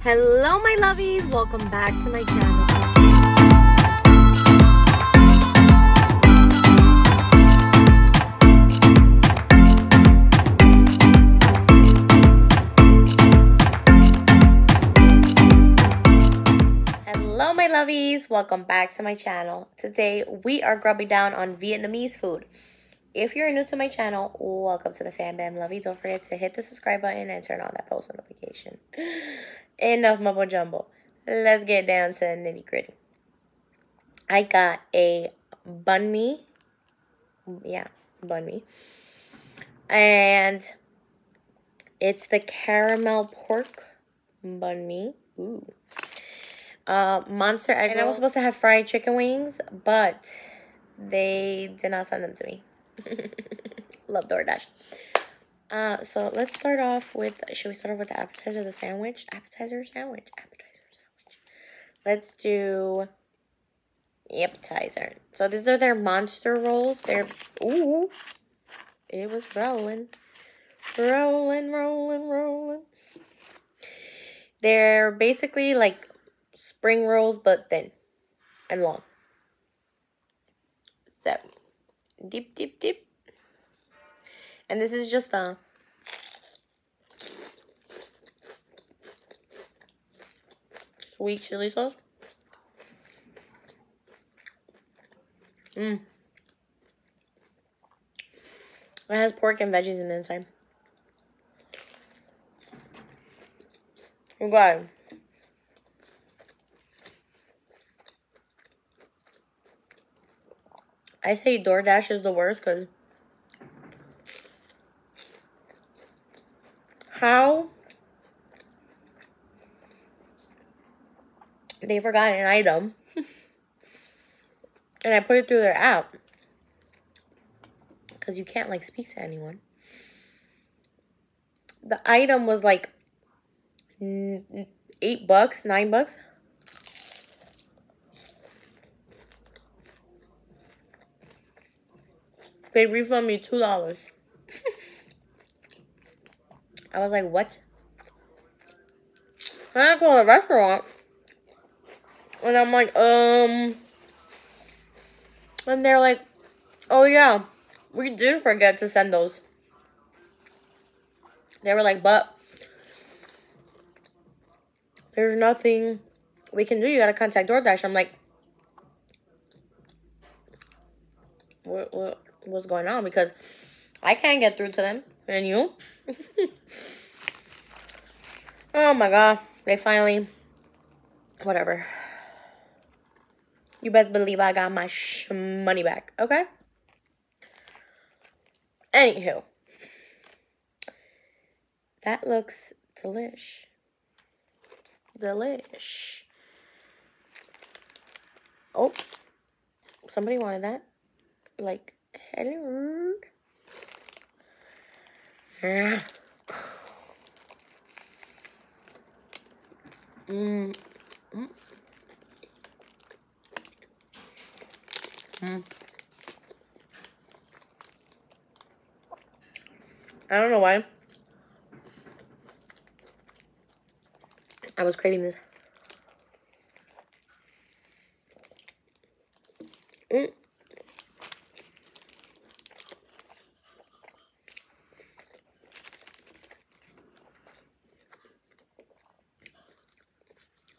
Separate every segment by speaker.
Speaker 1: Hello my lovies, welcome back to my channel. Hello my lovies, welcome back to my channel. Today we are grubbing down on Vietnamese food. If you're new to my channel, welcome to the Fam Bam Lovey. Don't forget to hit the subscribe button and turn on that post notification. Enough mumbo jumbo. Let's get down to the nitty gritty. I got a banh mi. Yeah, banh mi. And it's the caramel pork banh mi. Ooh. Monster egg roll. And I was supposed to have fried chicken wings, but they did not send them to me. Love DoorDash. So let's start off with, should we start off with the appetizer, the sandwich? Appetizer, sandwich. Let's do appetizer. So these are their monster rolls. They're, ooh, it was rolling. Rolling. They're basically like spring rolls, but thin and long. So, dip. And this is just a sweet chili sauce. It has pork and veggies in the inside. Okay. I say DoorDash is the worst because how they forgot an item and I put it through their app because you can't like speak to anyone. The item was like $8, $9. They refunded me $2. I was like, what? And I called a restaurant. And I'm like, And they're like, oh yeah, we did forget to send those. They were like, but there's nothing we can do. You gotta contact DoorDash. I'm like, what's going on? Because I can't get through to them. And you? Oh my god. They finally, whatever. You best believe I got my money back. Okay? Anywho. That looks delish. Oh. Somebody wanted that. Like, hello. I don't know why. I was craving this.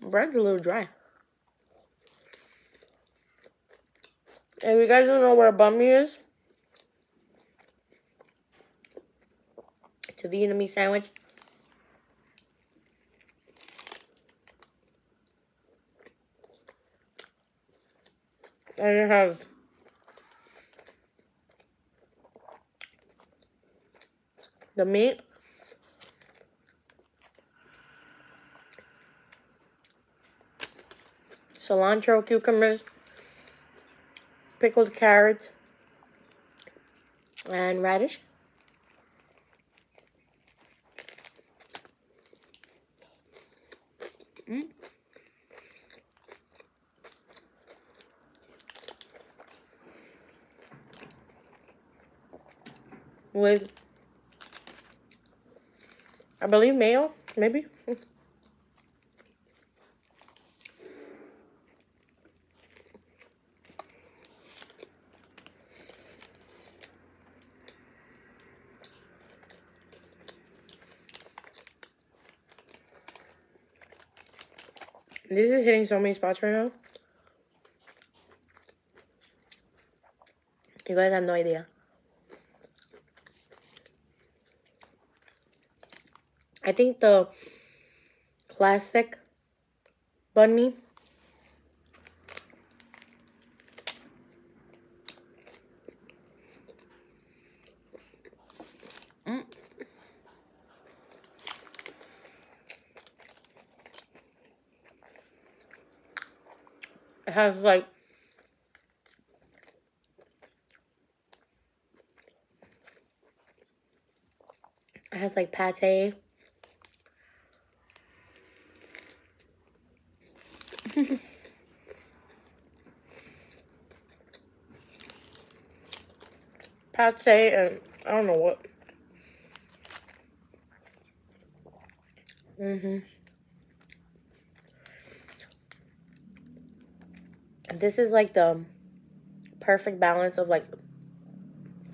Speaker 1: Bread's a little dry. If you guys don't know what a banh mi is, it's a Vietnamese sandwich. And it has the meat, cilantro, cucumbers, pickled carrots, and radish. With, I believe, mayo, maybe. This is hitting so many spots right now. You guys have no idea. I think the classic banh mi it has like pate. Pate and I don't know what. This is like the perfect balance of like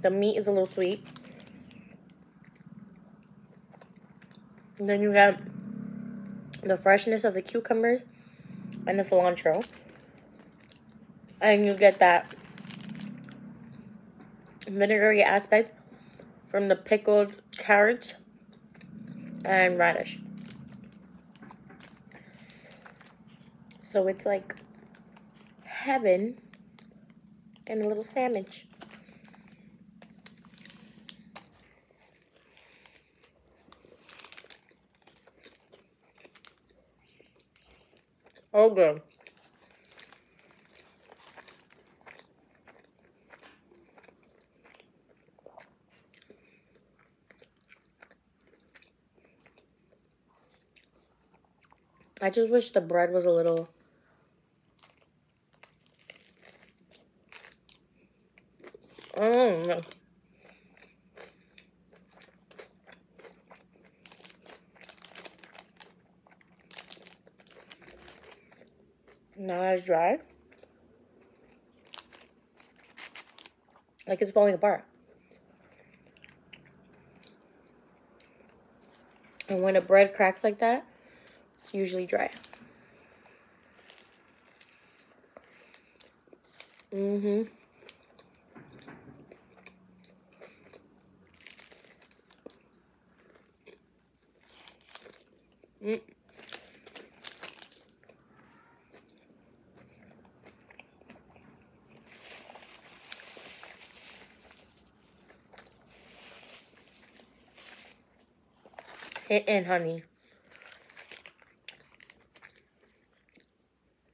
Speaker 1: the meat is a little sweet. And then you got the freshness of the cucumbers and the cilantro. And you get that vinegary aspect from the pickled carrots and radish. So it's like heaven and a little sandwich. Oh, good. I just wish the bread was a little... no. Now it's dry. Like it's falling apart. And when a bread cracks like that, it's usually dry. Mm. Hit in, honey.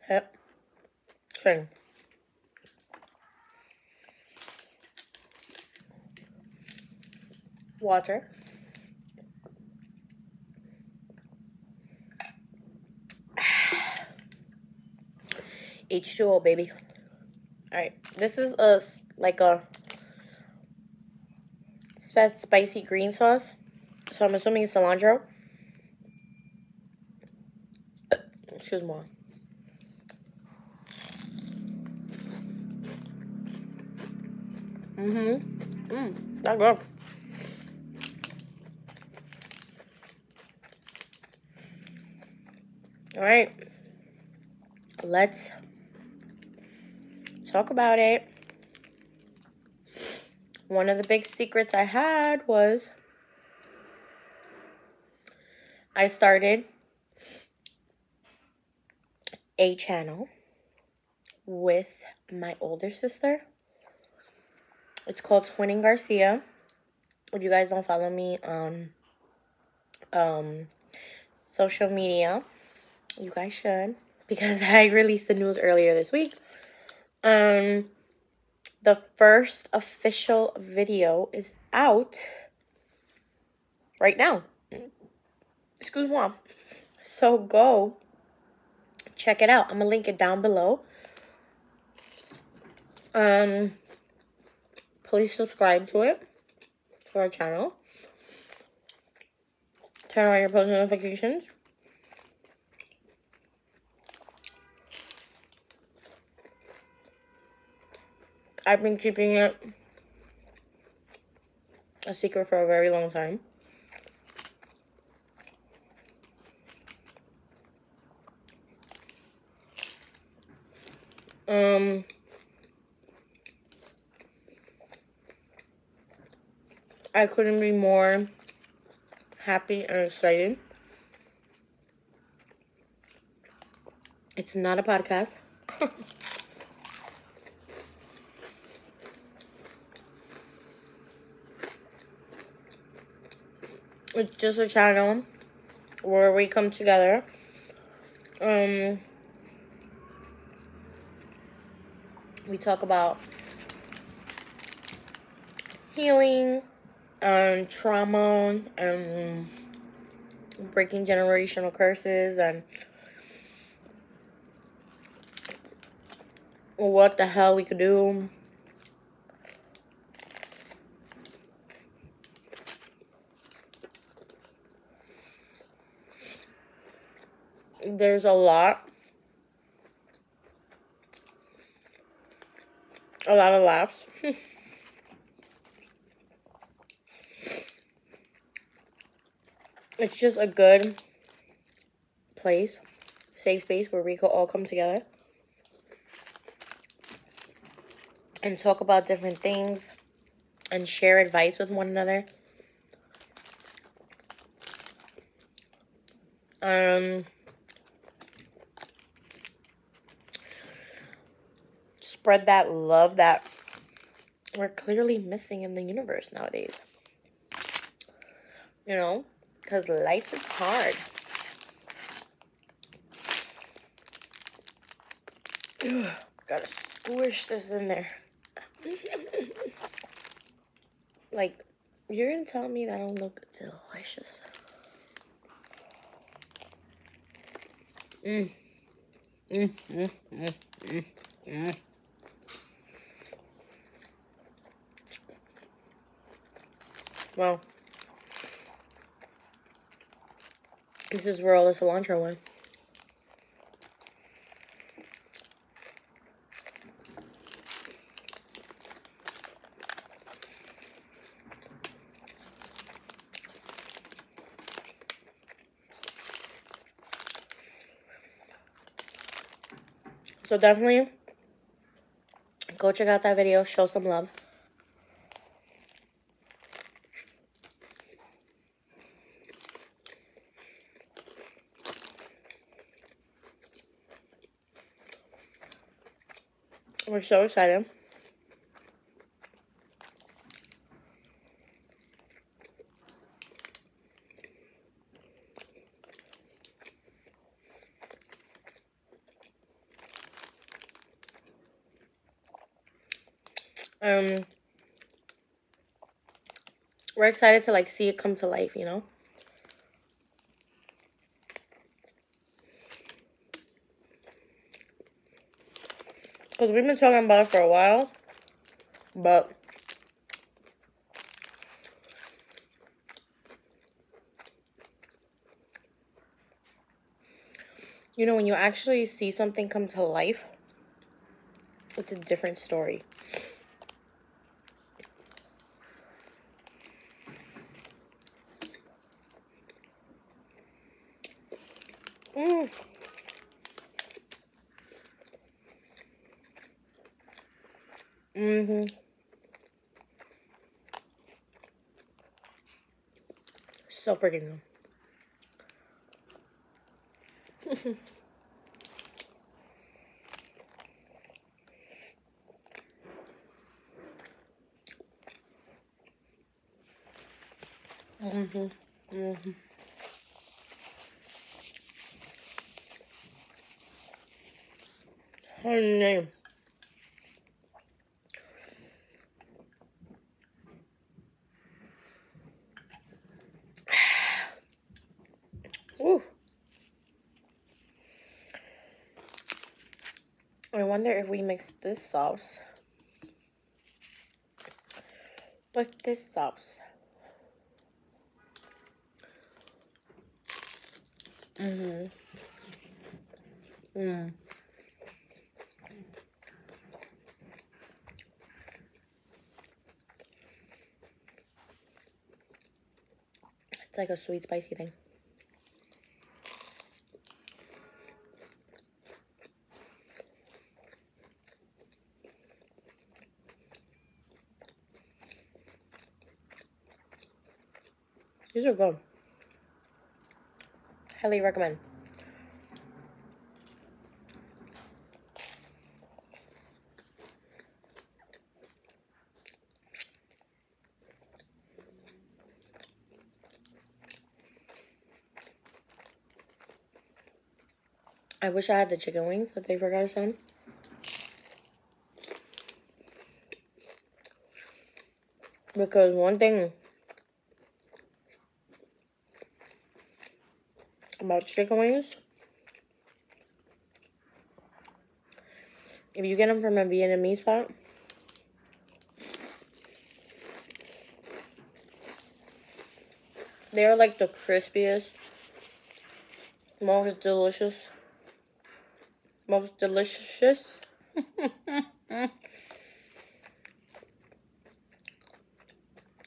Speaker 1: Yep. Okay. Water. H2O, baby. Alright. This is like a spicy green sauce. So I'm assuming it's cilantro. Excuse me. That's good. Alright. Let's talk about it. One of the big secrets I had was I started a channel with my older sister. It's called Twinning Garcia. If you guys don't follow me on social media, you guys should, because I released the news earlier this week. The first official video is out right now. Excuse me. So go check it out. I'm gonna link it down below. Please subscribe to it, to our channel. Turn on your post notifications. I've been keeping it a secret for a very long time. I couldn't be more happy and excited. It's not a podcast. It's just a channel where we come together. We talk about healing and trauma and breaking generational curses and what the hell we could do. There's a lot of laughs. It's just a good place, safe space where we could all come together and talk about different things and share advice with one another. Spread that love that we're clearly missing in the universe nowadays. You know, because life is hard. Ugh, gotta squish this in there. Like, you're gonna tell me that don't look delicious. Well, this is where all the cilantro went. So definitely go check out that video. Show some love. We're so excited. We're excited to like see it come to life, you know? Because we've been talking about it for a while, but you know, when you actually see something come to life, it's a different story. So freaking good. Her name. Ooh. I wonder if we mix this sauce with this sauce. It's like a sweet spicy thing. These are good. Highly recommend. I wish I had the chicken wings that they forgot to send. Because one thing about chicken wings, if you get them from a Vietnamese spot, they're like the crispiest, most delicious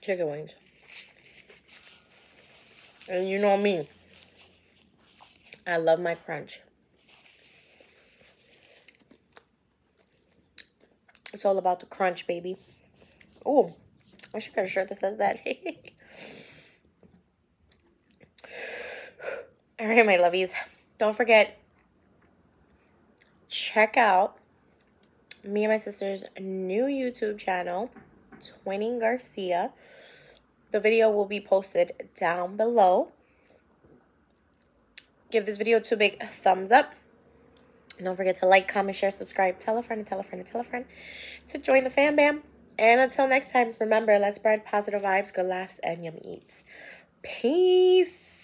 Speaker 1: chicken wings. And you know me, I love my crunch. It's all about the crunch, baby. Oh, I should get a shirt that says that. All right, my lovies. Don't forget, check out me and my sister's new YouTube channel, Twinning Garcia. The video will be posted down below. Give this video 2 big thumbs up. And don't forget to like, comment, share, subscribe, tell a friend, and tell a friend, and tell a friend to join the fam bam. And until next time, remember, let's spread positive vibes, good laughs, and yummy eats. Peace.